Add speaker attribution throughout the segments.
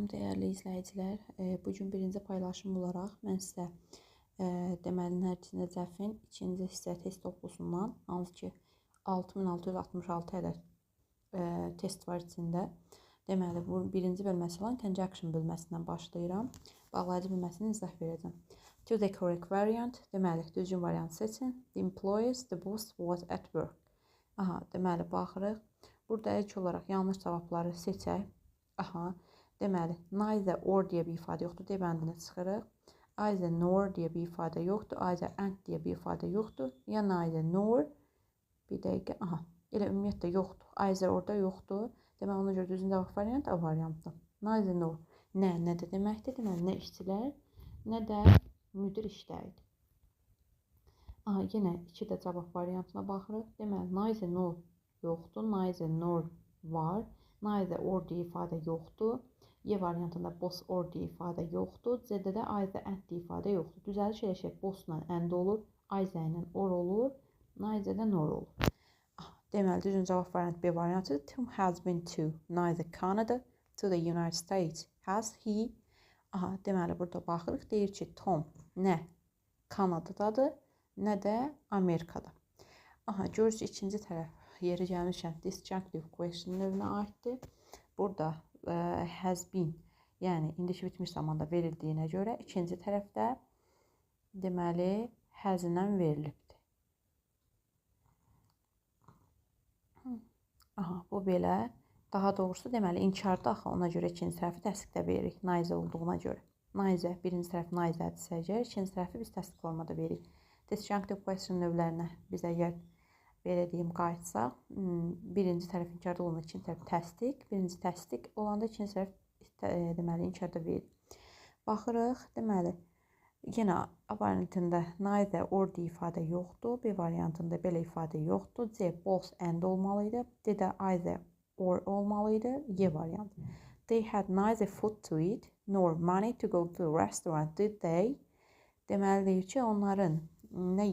Speaker 1: dəyərli izləyicilər. Bugün birinci paylaşım olaraq mən sizə deməli nəticə cəfin ikinci hissə test toplusundan, hansı ki 6666 ədəd test var içində. Deməli bu birinci bölməsi olan conjunction bölməsindən başlayıram. Bağlayıcı bölməsini izah verəcəm. To the correct variant, deməli düzgün variant seçin. The employees, the boss was at work. Aha, deməli baxırıq. Burada ilk olaraq yanlış cavabları seçək. Aha, deməli, neither or deyə bir ifadə yoxdur, D bəndinə çıxırıq. Either nor deyə bir ifadə yoxdur, either and deyə bir ifadə yoxdur. Ya neither nor, bir dəqiqə, aha, elə ümumiyyətlə yoxdur. Either orada yoxdur. Deməli, ona görə düzgün cavab variant A variantdır. Neither nor, nə də deməkdir? Deməli, nə işçilər, nə də müdir işləyir. Aha, yenə 2 də cavab variantına baxırıq. Deməli, neither nor yoxdur, neither nor var. Neither or deyə ifadə yoxdur. Y variantında boss or deyə ifadə yoxdur. C-də də either and deyə ifadə yoxdur. Düzəliş eləşək boss-la and olur. Either ilə or olur. Neither-də nor olur. Deməli, düzgün cavab variantı B variantı. Tom has been to neither Canada to the United States. Has he? Aha, deməli, burada baxırıq. Deyir ki, Tom nə Kanadadadır, nə də Amerikada. Aha, görürüz ki, ikinci tərəf yeri gəlmişkən disjunctive question növünə aiddir. Burada has been, yəni indiki bitmiş zamanda verildiyinə görə ikinci tərəfdə deməli has ilə verilibdir. Aha, bu belə. Daha doğrusu deməli inkarda axı ona görə ikinci tərəfi təsdiqdə veririk. Neither olduğuna görə. Neither, birinci tərəf neither-dirsə əgər, ikinci tərəfi biz təsdiq formada veririk. Disjunctive question növlərinə biz əgər belə deyim, qayıtsaq, birinci tərəf inkarda olanda ikinci tərəf təsdiq, birinci təsdiq olanda ikinci tərəf deməli inkarda verir. Baxırıq, deməli, yenə A variantında neither or deyə ifadə yoxdur, B variantında belə ifadə yoxdur, C both and olmalıydı, D də either or olmalıydı, Y variantı. They had neither food to eat nor money to go to a restaurant, did they? Deməli deyir ki, onların nə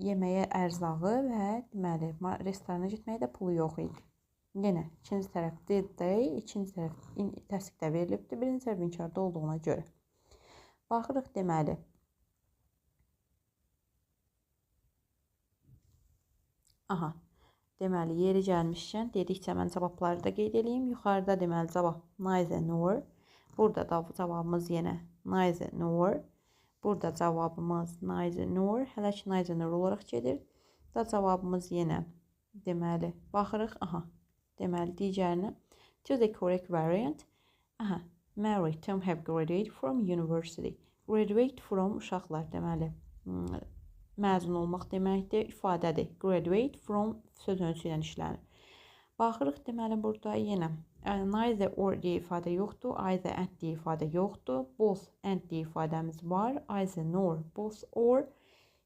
Speaker 1: yeməyə ərzağı və deməli restorana getməyə də pulu yox idi. Yenə ikinci tərəf did they, ikinci tərəf təsdiqdə verilibdir, birinci tərəf inkarda olduğuna görə. Baxırıq deməli. Aha, deməli yeri gəlmişkən dedikcə mən cavabları da qeyd edeyim. Yuxarıda deməli cavab neither nor. Burada da cavabımız yenə neither nor. Burada cavabımız neither nor, hələ ki neither nor olaraq gedir. Da cavabımız yenə deməli baxırıq. Aha, deməli digərinə. To the correct variant. Aha, Mary, Tom have graduated from university. Graduate from uşaqlar deməli məzun olmaq deməkdir, ifadədir. Graduate from söz önüsü ilə işlənir. Baxırıq deməli burada yenə neither or deyə ifadə yoxdur, either and deyə ifadə yoxdur, both and deyə ifadəmiz var, either nor, both or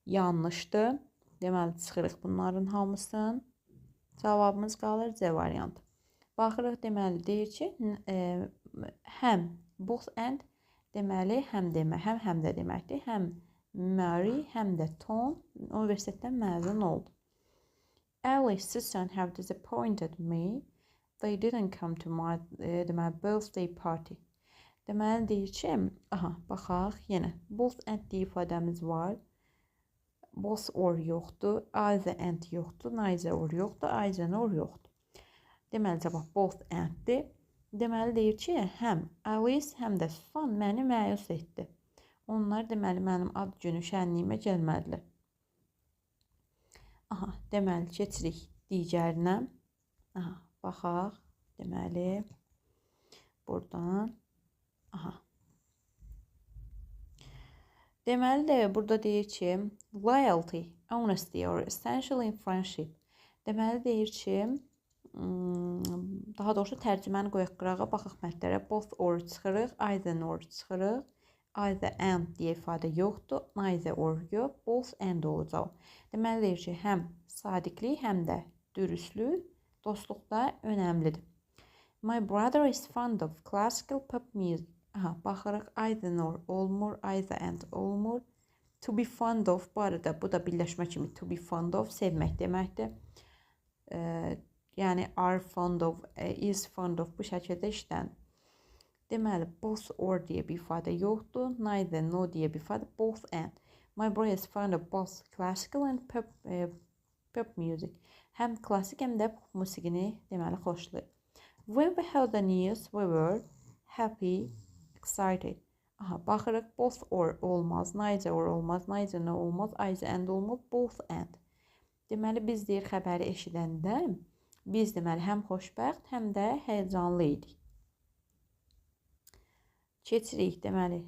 Speaker 1: yanlışdır. Deməli çıxırıq bunların hamısını. Cavabımız qalır C variantı. Baxırıq deməli deyir ki, həm both and deməli həm də deməkdir. Həm Mary, həm də Tom universitetdən məzun oldu. Alice, Susan have disappointed me. They didn't come to my birthday party. Deməli deyir ki, aha, baxaq yenə. Both and deyə ifadəmiz var. Both or yoxdur, either and yoxdur, neither or yoxdur, either nor yoxdur. Deməli cavab both and-dir. Deməli deyir ki, həm Alice, həm də Susan məni məyus etdi. Onlar deməli mənim ad günü şənliyimə gəlmədilər. Aha, deməli keçirik digərinə. Aha, baxaq, deməli, buradan, aha. Deməli də burada deyir ki, loyalty, honesty are essential in friendship. Deməli deyir ki, daha doğrusu tərcüməni qoyaq qırağa, baxaq mətlərə, both or çıxırıq, either nor çıxırıq, either and deyə ifadə yoxdur, neither or yox, both and olacaq. Deməli deyir ki, həm sadiqlik, həm də dürüstlük, dostluqda önəmlidir. My brother is fond of classical pop music. Aha, baxırıq, either nor olmur, either and olmur. To be fond of, bu arada bu da birləşmə kimi to be fond of, sevmək deməkdir. Yəni are fond of, is fond of bu şəkildə işlənir. Deməli, both or deyə bir ifadə yoxdur. Neither, no deyə bir ifadə. Both and. My boy is fond of both classical and pop music. Həm klassik, həm də pop musiqini deməli xoşlayır. When we heard the news, we were happy, excited. Aha, baxırıq, both or olmaz, neither or olmaz, neither no olmaz, either and olmaz, both and. Deməli, biz deyir xəbəri eşidəndə, biz deməli həm xoşbəxt, həm də həyəcanlı idik. Keçirik deməli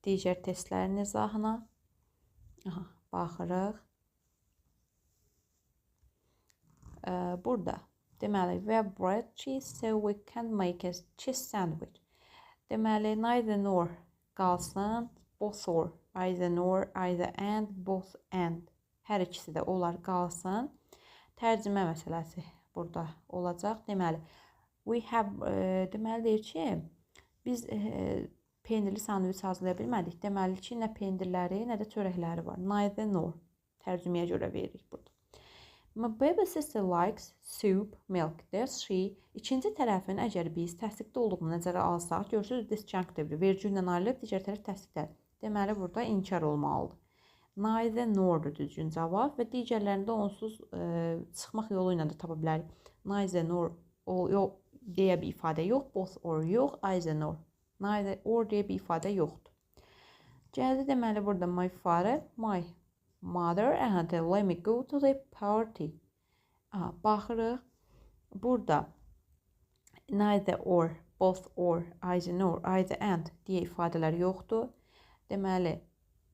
Speaker 1: digər testlərin izahına. Aha, baxırıq. Burada deməli we have bread, cheese, so we can make a cheese sandwich. Deməli neither nor qalsın, both or, either nor, either and, both and. Hər ikisi də olar qalsın. Tərcümə məsələsi burada olacaq. Deməli we have deməli deyir ki, biz peynirli sandviç hazırlaya bilmədik. Deməli ki, nə pendirləri, nə də çörəkləri var. Neither nor. Tərcüməyə görə veririk burada. My baby sister likes soup, milk. There's she. İkinci tərəfin əgər biz təsdiqdə olduğunu nəzərə alsaq, görürsünüz disjunctive vergül ilə ayrılıb, digər tərəf təsdiqdədir. Deməli burada inkar olmalıdır. Neither nordur düzgün cavab və digərlərində onsuz çıxmaq yolu ilə də tapa bilərik. Neither nor deyə bir ifadə yox, both or yox, either nor. Neither or deyə bir ifadə yoxdur. Gəldi deməli burada my father, my mother and let me go to the party. Aha, baxırıq. Burada neither or, both or, either nor, either and deyə ifadələr yoxdur. Deməli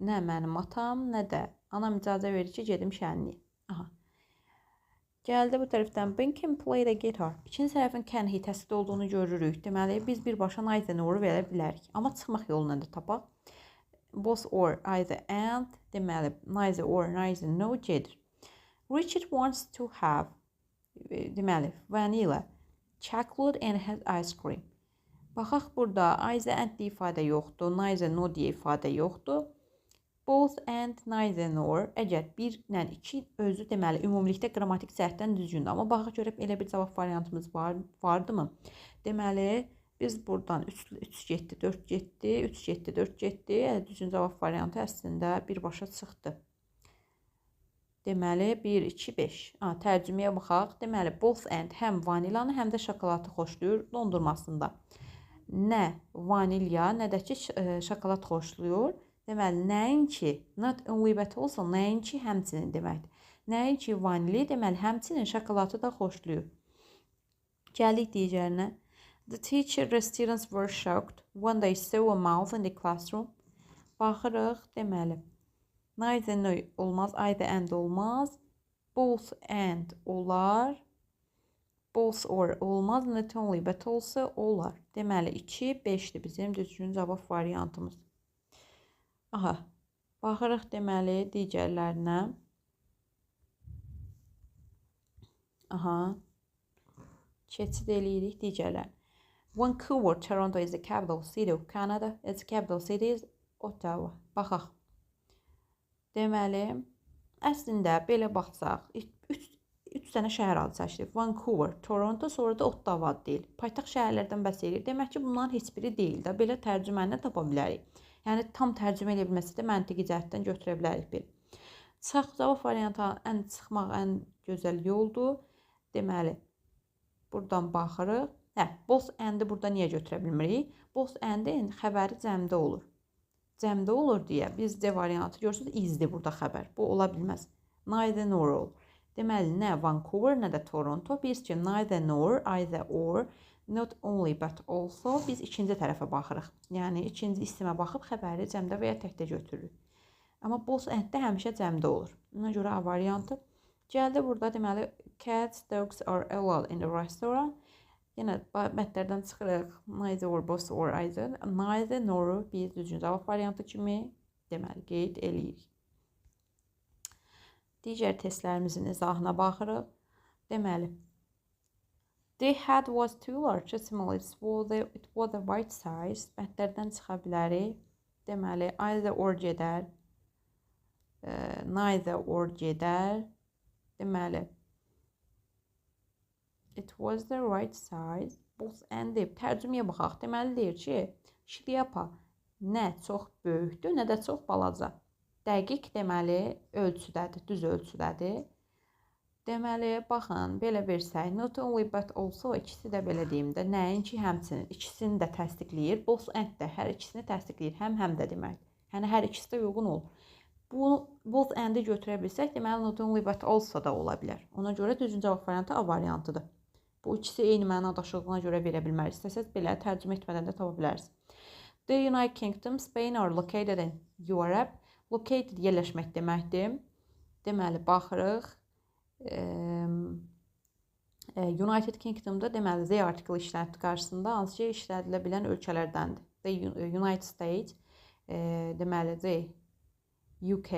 Speaker 1: nə mənim atam, nə də anam icazə verir ki, gedim şənliyə. Aha. Gəldi bu tərəfdən Ben can play the guitar. İkinci tərəfin can-hi təsdiq olduğunu görürük. Deməli, biz birbaşa neither nor-u verə bilərik. Amma çıxmaq yoluna da tapaq. Both or, either and. Deməli, neither or, neither no gedir. Richard wants to have, deməli, vanilla, chocolate and has ice cream. Baxaq burada either and deyə ifadə yoxdur, neither no deyə ifadə yoxdur. Both and neither nor əgər 1 ilə 2 özü deməli ümumilikdə qrammatik cəhətdən düzgündür. Amma baxaq görək elə bir cavab variantımız vardımı? Deməli biz buradan 3 getdi, 4 getdi, 3 getdi, 4 getdi. Düzgün cavab variantı əslində birbaşa çıxdı. Deməli 1, 2, 5. Tərcüməyə baxaq. Deməli both and həm vanilanı, həm də şokolatı xoşlayır dondurmasında. Nə vanilya, nə də ki şokolad xoşlayır. Deməli, nəinki, not only but also, nəinki həmçinin deməkdir. Nəinki vanili, deməli, həmçinin şokolatı da xoşlayır. Gəlik digərinə. The teacher and students were shocked when they saw a mouse in the classroom. Baxırıq, deməli, neither no olmaz, either and olmaz, both and olar, both or olmaz, not only but also olar. Deməli, 2, 5'dir bizim düzgün cavab variantımız. Aha, baxırıq deməli digərlərinə. Aha, keçid eləyirik digərlər. Vancouver, Toronto is the capital city of Canada. Its capital city is Ottawa. Baxaq. Deməli, əslində belə baxsaq, 3 dənə şəhər adı seçdik. Vancouver, Toronto, sonra da Ottawa deyil. Paytaxt şəhərlərdən bəhs edir. Demək ki, bunların heç biri deyil də. Belə tərcüməni tapa bilərik. Yəni tam tərcümə edə bilməsə də məntiqi cəhətdən götürə bilərik bir. Cavab variantı çıxmaq ən gözəl yoldur. Deməli, buradan baxırıq. Both and-i burada niyə götürə bilmirik? Both and-in xəbəri cəmdə olur. Cəmdə olur deyə biz D variantı görürsünüz, izdir burada xəbər. Bu ola bilməz. Neither nor olur. Deməli, nə Vancouver, nə də Toronto. Biz ki, neither nor, either or, not only but also biz ikinci tərəfə baxırıq. Yəni ikinci istimə baxıb xəbəri cəmdə və ya təkdə götürürük. Amma both and-də həmişə cəmdə olur. Buna görə A variantı. Gəldi burada deməli cats, dogs are allowed in the restaurant. Yenə mətlərdən çıxırıq. Neither or, both or, either. Neither nor biz düzgün cavab variantı kimi deməli qeyd eləyirik. Digər testlərimizin izahına baxırıq. Deməli the head was too large, it was the right size. Mətlərdən çıxa bilərik. Deməli, either or gedər. Neither or gedər. Deməli, It was the right size. Both and deyib. Tərcüməyə baxaq. Deməli deyir ki, şlyapa nə çox böyükdür, nə də çox balaca. Dəqiq deməli ölçüdədir, düz ölçüdədir. Deməli, baxın, belə versək, not only but also ikisi də belə deyim də, nəinki həmçinin, ikisini də təsdiqləyir. Both and də hər ikisini təsdiqləyir, həm də demək. Yəni hər ikisi də uyğun olur. Bu both and-i götürə bilsək, deməli not only but also da ola bilər. Ona görə düzgün cavab variantı A variantıdır. Bu ikisi eyni məna daşıdığına görə verə bilmərik. İstəsəz belə tərcümə etmədən də tapa bilərsiniz. The United Kingdom, Spain are located in Europe. Located yerləşmək deməkdir. Deməli, baxırıq. United Kingdom'da deməli Z artiklı işlənib qarşısında hansı ki işlədilə bilən ölkələrdəndir. The United States, deməli Z UK,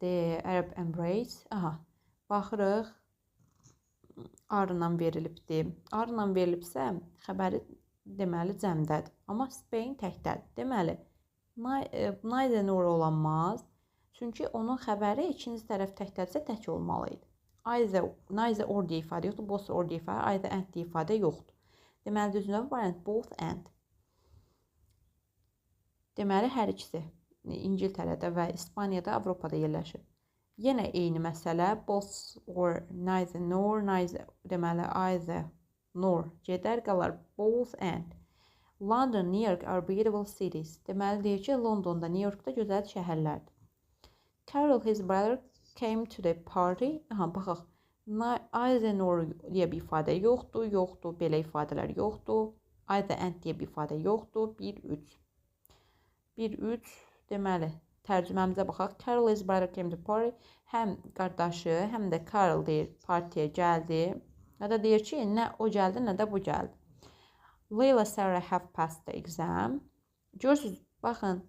Speaker 1: The Arab Emirates. Aha, baxırıq. Arından verilibdir. Arından verilibsə, xəbəri deməli cəmdədir. Amma Spain təkdədir. Deməli, neither nor olanmaz. Çünki onun xəbəri ikinci tərəf təkdədirsə tək olmalı idi. Neither or deyə ifadə yoxdur, both or deyə ifadə, either and deyə ifadə yoxdur. Deməli, düzgün variant both and. Deməli, hər ikisi İngiltərədə və İspaniyada, Avropada yerləşir. Yenə eyni məsələ, both or, neither nor, neither, deməli, either nor gedər, qalar both and. London, New York are beautiful cities. Deməli, deyir ki, Londonda, New Yorkda gözəl şəhərlərdir. Carol, his brother, came to the party. Aha, baxaq. Either nor deyə bir ifadə yoxdur, belə ifadələr yoxdur. Either and deyə bir ifadə yoxdur. 1-3. 1-3, deməli, tərcüməmizə baxaq. Carol, his brother came to the party. Həm qardaşı, həm də Carol deyir, partiyə gəldi. Ya da deyir ki, nə o gəldi, nə də bu gəldi. Layla, Sarah have passed the exam. Görürsünüz, baxın,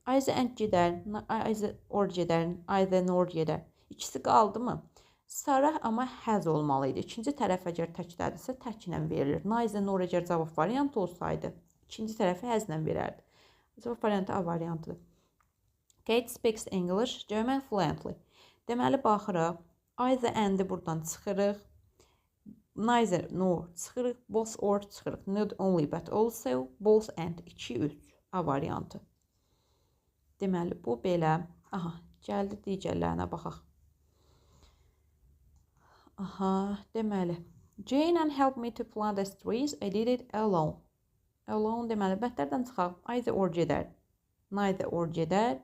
Speaker 1: either and gedər, either or gedər, either nor gedər. İkisi qaldı mı? Sarah amma has olmalı idi. İkinci tərəf əgər təkdədirsə, təklə verilir. Neither nor əgər cavab variantı olsaydı, ikinci tərəfi haslə verərdi. Cavab variantı A variantıdır. Kate speaks English, German fluently. Deməli, baxırıq. Either and-i buradan çıxırıq. Neither, nor çıxırıq. Both or çıxırıq. Not only but also. Both and 2-3. A variantı. Deməli, bu belə. Aha, gəldi digərlərinə baxaq. Aha, deməli. Jane and help me to plant the trees. I did it alone. Alone deməli, bətlərdən çıxaq. Either or gedər. Neither or gedər.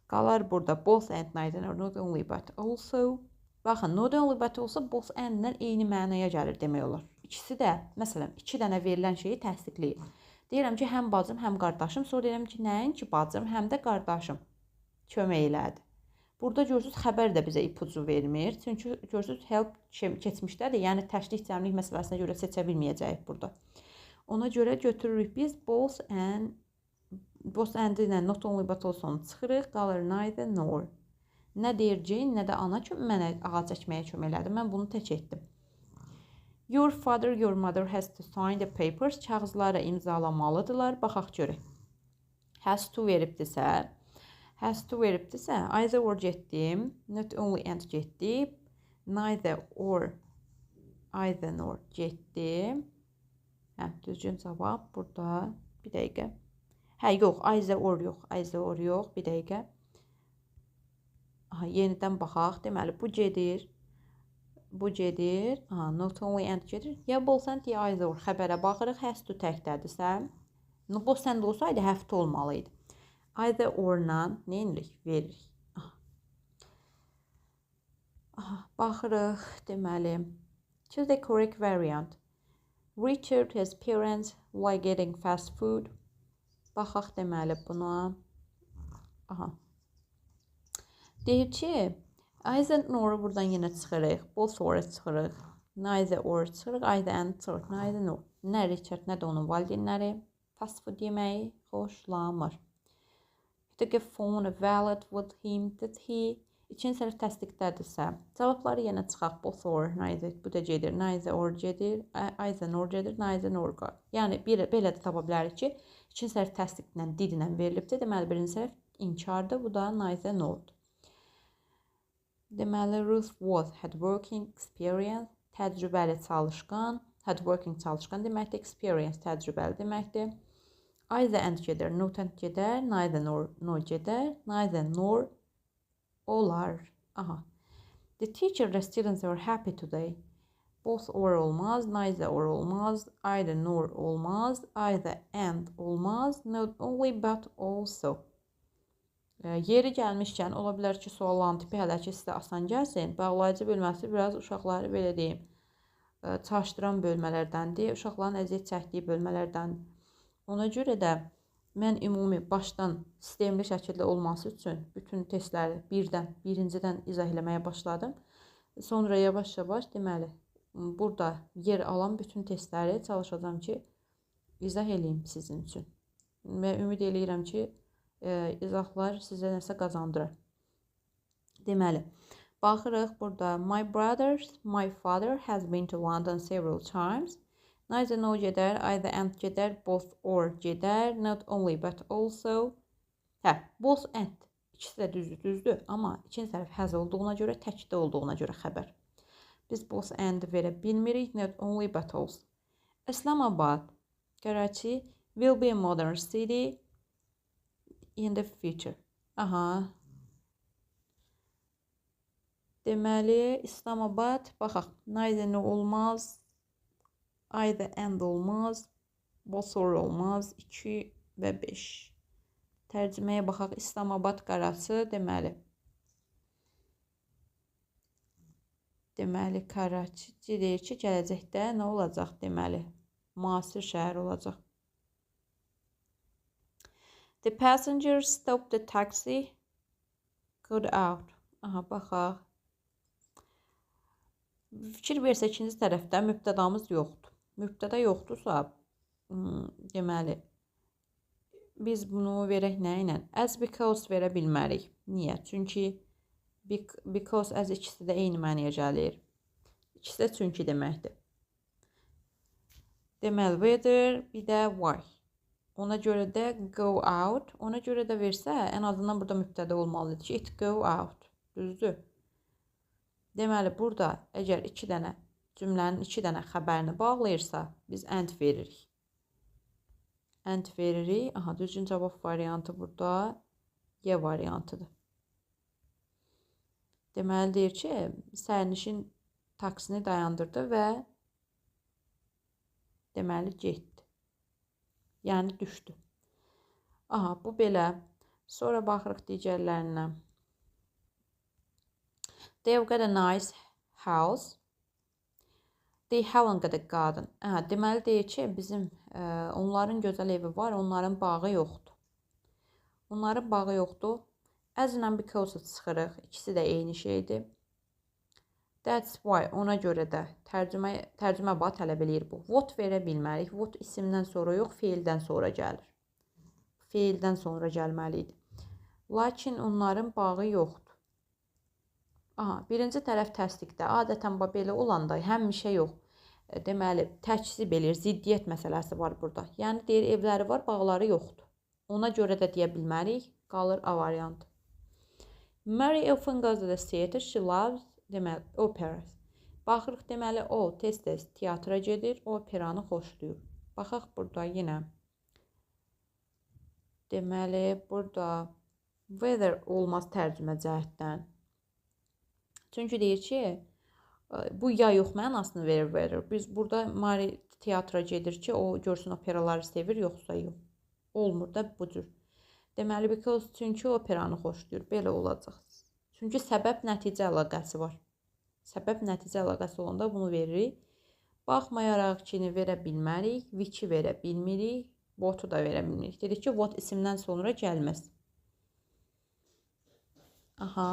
Speaker 1: Qalar burada both and neither or not only but also. Baxın, not only but also both and-dən eyni mənaya gəlir demək olar. İkisi də, məsələn, 2 dənə verilən şeyi təsdiqləyir. Deyirəm ki, həm bacım, həm qardaşım. Sonra deyirəm ki, nəinki bacım, həm də qardaşım kömək elədi. Burada görürsünüz, xəbər də bizə ipucu vermir. Çünki görürsünüz, help keçmişdədir. Yəni, təşrik cəmlik məsələsinə görə seçə bilməyəcəyik burada. Ona görə götürürük biz both and ilə not only but also çıxırıq, qalır neither nor. Nə deyir Jane, nə də ana mənə ağac çəkməyə kömək elədi. Mən bunu tək etdim. Your father, your mother has to sign the papers. Kağızları imzalamalıdırlar. Baxaq görək. Has to veribdirsə, either or getdim, not only and getdim, neither or, either nor getdim. Hə, düzgün cavab burada. Bir dəqiqə. Hə, yox, either or yox, bir dəqiqə. Aha, yenidən baxaq. Deməli, bu gedir. Aha, not only and gedir. Ya both and ya either or. Xəbərə baxırıq, has to təkdədirsə. Both and olsaydı, have to olmalı idi. Either or-la neyinirik? Veririk. Aha, baxırıq, deməli. Choose the correct variant. Richard, his parents, like getting fast food. Baxaq deməli buna. Aha. Deyir ki, either nor buradan yenə çıxırıq. Both or çıxırıq. Neither or çıxırıq. Either and çıxırıq. Neither nor. Nə Richard, nə də onun valideynləri fast food yeməyi xoşlamır. He took a phone, a wallet with him. Did he? İkinci tərəf təsdiqdədirsə, cavabları yenə çıxaq. Both or, neither. Bu da gedir. Neither or gedir. Either nor gedir. Neither nor qal. Yəni, belə də tapa bilərik ki, ikinci tərəf təsdiqlə, didlə verilibdir. Deməli, birinci tərəf inkardır. Bu da neither nordur. Deməli, Ruth had working experience. təcrübəli çalışqan, hardworking çalışqan deməkdir. Experience təcrübəli deməkdir. Either and gedər, not and gedər, neither nor no gedər, neither nor olar. Aha. The teacher, the students were happy today. Both or olmaz, neither or olmaz, either nor olmaz, either and olmaz, not only but also. Yeri gəlmişkən, ola bilər ki, sualların tipi hələ ki sizə asan gəlsin. Bağlayıcı bölməsi biraz uşaqları belə deyim, çaşdıran bölmələrdəndir. Uşaqların əziyyət çəkdiyi bölmələrdən. Ona görə də mən ümumi başdan sistemli şəkildə olması üçün bütün testləri birincidən izah eləməyə başladım. Sonra yavaş-yavaş deməli, burada yer alan bütün testləri çalışacağım ki, izah eləyim sizin üçün. Və ümid eləyirəm ki, izahlar sizə nəsə qazandırar. Deməli, baxırıq burada. My father has been to London several times. Neither no gedər, either and gedər, both or gedər, not only but also. Both and. İkisi də düzdür. Amma ikinci tərəf has olduğuna görə, təkdə olduğuna görə xəbər. Biz both and verə bilmirik, not only but also. Islamabad, Karachi will be a modern city in the future. Aha. Deməli, İslamabad, baxaq, neither no olmaz, either and olmaz, both or olmaz, 2 və 5. Tərcüməyə baxaq, İslamabad qarası, deməli. Deməli, Karachi deyir ki, gələcəkdə nə olacaq, deməli, müasir şəhər olacaq. The passengers stopped the taxi, got out. Aha, baxaq. Fikir versə ikinci tərəfdə mübtədamız yoxdur. Mübtəda yoxdursa, deməli, biz bunu verək nə ilə? As because verə bilmərik. Niyə? Çünki because as ikisi də eyni mənəyə gəlir. İkisi də çünki deməkdir. Deməli, whether, bir də why. Ona görə də go out. Ona görə də versə, ən azından burada mübtədə olmalıdır ki, it go out. Düzdür? Deməli, burada əgər cümlənin 2 dənə xəbərini bağlayırsa, biz and veririk. And veririk. Aha, düzgün cavab variantı burada Y variantıdır. Deməli, deyir ki, sərnişin taksini dayandırdı və deməli, getdi. Yəni, düşdü. Aha, bu belə. Sonra baxırıq digərlərinə. They've got a nice house. They haven't got a garden. Deməli, deyir ki, bizim onların gözəl evi var, onların bağı yoxdur. Onların bağı yoxdur. As ilə because çıxırıq. İkisi də eyni şeydir. That's why, ona görə də tərcümə bağı tələb eləyir bu. What verə bilmərik. What isimdən sonra yox, feildən sonra gəlir. Feildən sonra gəlməlidir. Lakin onların bağı yoxdur. Aha, birinci tərəf təsdiqdə. Adətən belə olanda həmişə yox. Deməli, təkzib eləyir. Ziddiyyət məsələsi var burada. Yəni, deyir, evləri var, bağları yoxdur. Ona görə də deyə bilmərik. Qalır A variantı. Mary often goes to the theater. She loves, deməli, operas. Baxırıq, deməli, o tez-tez teatra gedir, operanı xoşlayır. Baxaq burada yenə. Deməli, burada weather olmaz tərcümə cəhətdən. Çünki deyir ki, bu ya yox mənasını verir weather. Biz burada Mary teatra gedir ki, o görsün operaları sevir, yoxsa yox. Olmur da bu cür. Deməli, because çünki operanı xoşlayır. Belə olacaq. Çünki səbəb-nəticə əlaqəsi var. Səbəb-nəticə əlaqəsi olanda bunu veririk. Baxmayaraq ki, verə bilmərik, which verə bilmirik, what-u da verə bilmirik. Dedik ki, what isimdən sonra gəlməz. Aha.